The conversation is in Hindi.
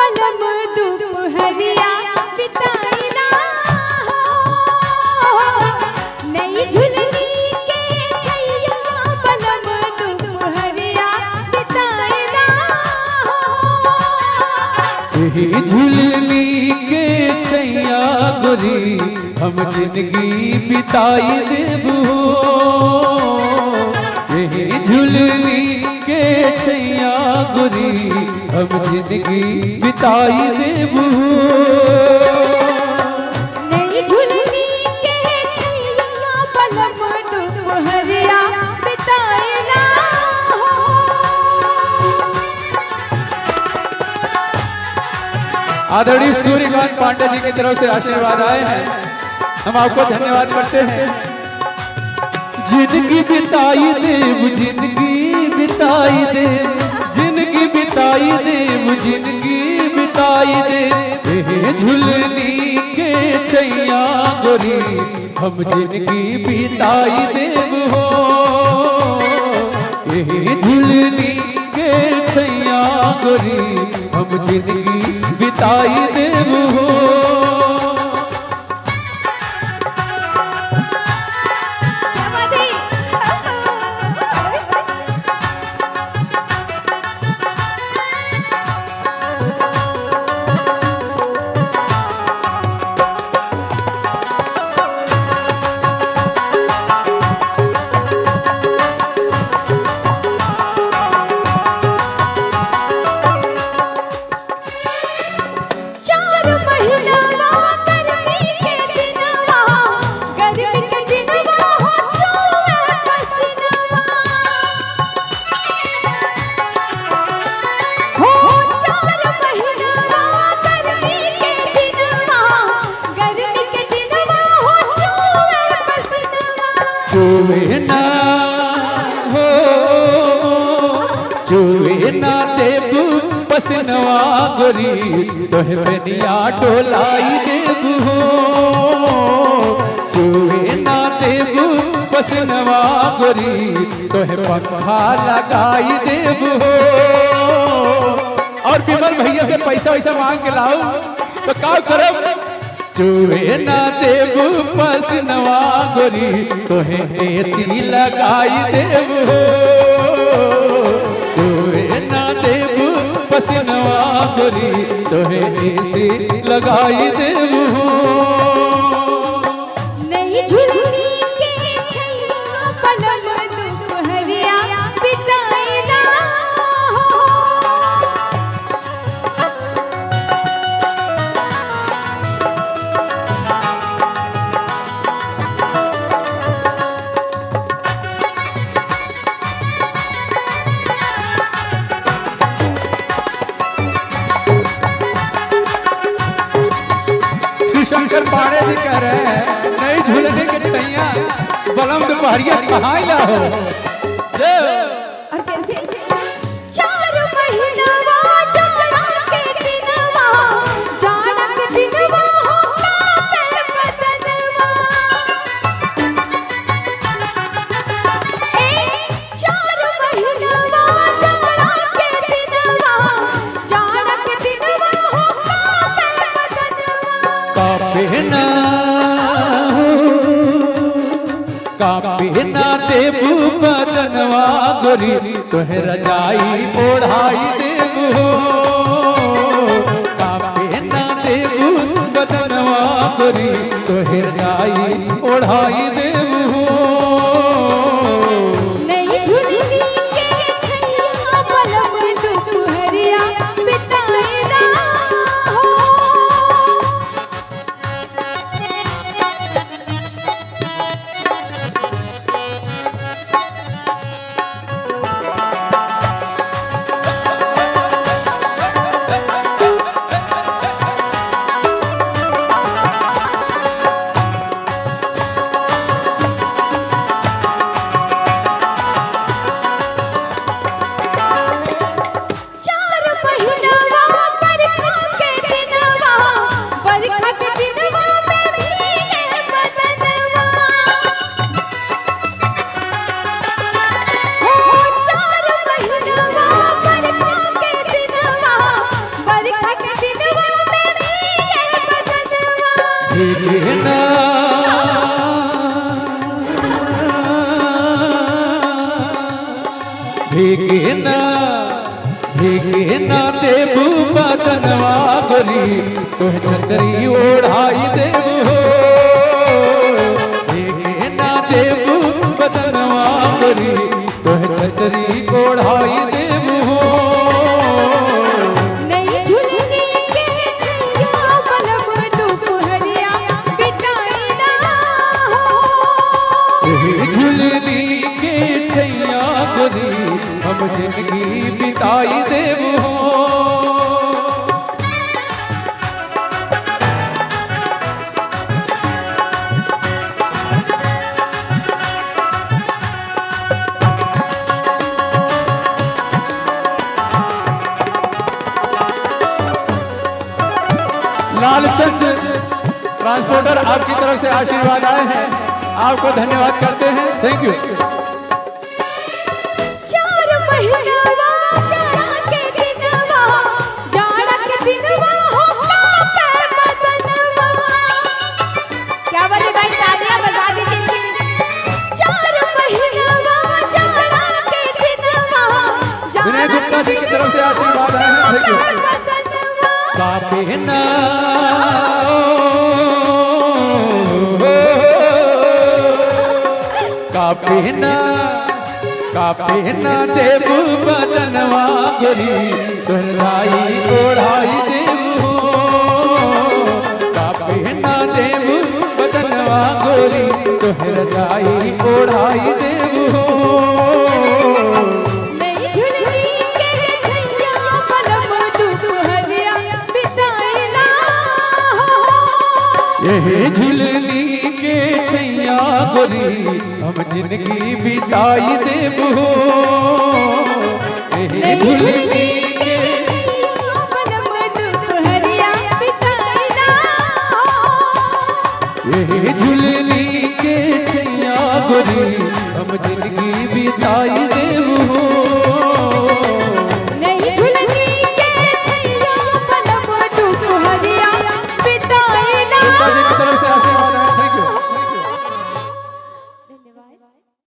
बलम दोपहरिया बिताइला नई झुलनी के छैया बलम दोपहरिया बिताइला यही झुलनी के छैया गोरी हम जिंदगी बिताई देबू यही झुलनी के छैया गोरी हम जिंदगी बिताई देबू नई झुलनी के छैया बलम दोपहरिया बिताइला आदरणीय सूर्यकांत पांडे जी की तरफ से आशीर्वाद आए हैं, हम आपको धन्यवाद करते हैं। जिंदगी बिताई देव जिंदगी बिताई दे जिंदगी बिताई देव जिंदगी बिताई दे झुलनी के छैया गोरी हम जिंदगी बिताई देव हो झुलनी के छैया गोरी हम जिंदगी बिताई देव हो चुवे ना देबू पसनवा गोरी तोहे बेनिया टोलाई देबू हो चुवे ना देबू पसनवा गोरी तोहे पंखा लगाई देबू हो और विमल भैया से पैसा वैसा मांग के लाओ तो का करब चुवे ना देबू पसनवा गोरी तोहे एसी लगाई देबू हो चुवे ना देबू पसनवा गोरी तोहे एसी लगाई देबू हो नई झुलनी के छैया बलम दोपहरिया बिताइला शंकर पांडे जी कह रहे हैं नई झुलने के छैया बलम दोपहरिया छहाइला हो और कैसे चार महीनावा जाड़ा के दिनवा जाड़ा के दिनवा हो कापे बदनवा ए चार महीनावा जाड़ा के दिनवा जाड़ा के दिनवा हो कापे बदनवा कापे ना देबू बदनवा गोरी तोहे रजाई ओढ़ाई देबू कापे ना देबू बदनवा गोरी तोहे रजाई ओढ़ाई देबू नई झुलनी के छैया बलम दोपहरिया बिताइला भीगे ना भीगे ना भीगे ना देबू बदनवा गोरी तोहे छतरी ओढ़ाई देबू हो भीगे ना देबू बदनवा गोरी तोहे छतरी ओढ़ाई देबू हो नहीं झुलनी के छैया बलम दुपहरिया बिताई ना हो झुलनी के छैया गोरी हम जिंदगी बिताई देबू हो लालचंद ट्रांसपोर्टर आपकी तरफ से आशीर्वाद आए हैं, आपको धन्यवाद करते हैं। Thank you. 4 महीनावा जाड़ा के दिनवा हो कापे बदनवा। क्या बोले भाई, तालियां बजा दीजिए। 4 महीनावा जाड़ा के दिनवा विनय गुप्ता जी की तरफ से आशीर्वाद आए हैं। Thank you. कापे ना कापे ना देबू बदनवा गोरी तोहराई ओढ़ाई देबू कापे ना देबू बदनवा गोरी तोहराई ओढ़ाई देबू नहीं झुलनी के छैया बलम दुपहरिया बिताई ना हो यही झुलनी के छैया गोरी हम जिंदगी बिताई देबू यही झुलनी के बलम दुपहरिया बिताई ना हो यही झुलनी के छैया गोरी हम जिंदगी बिताई देबू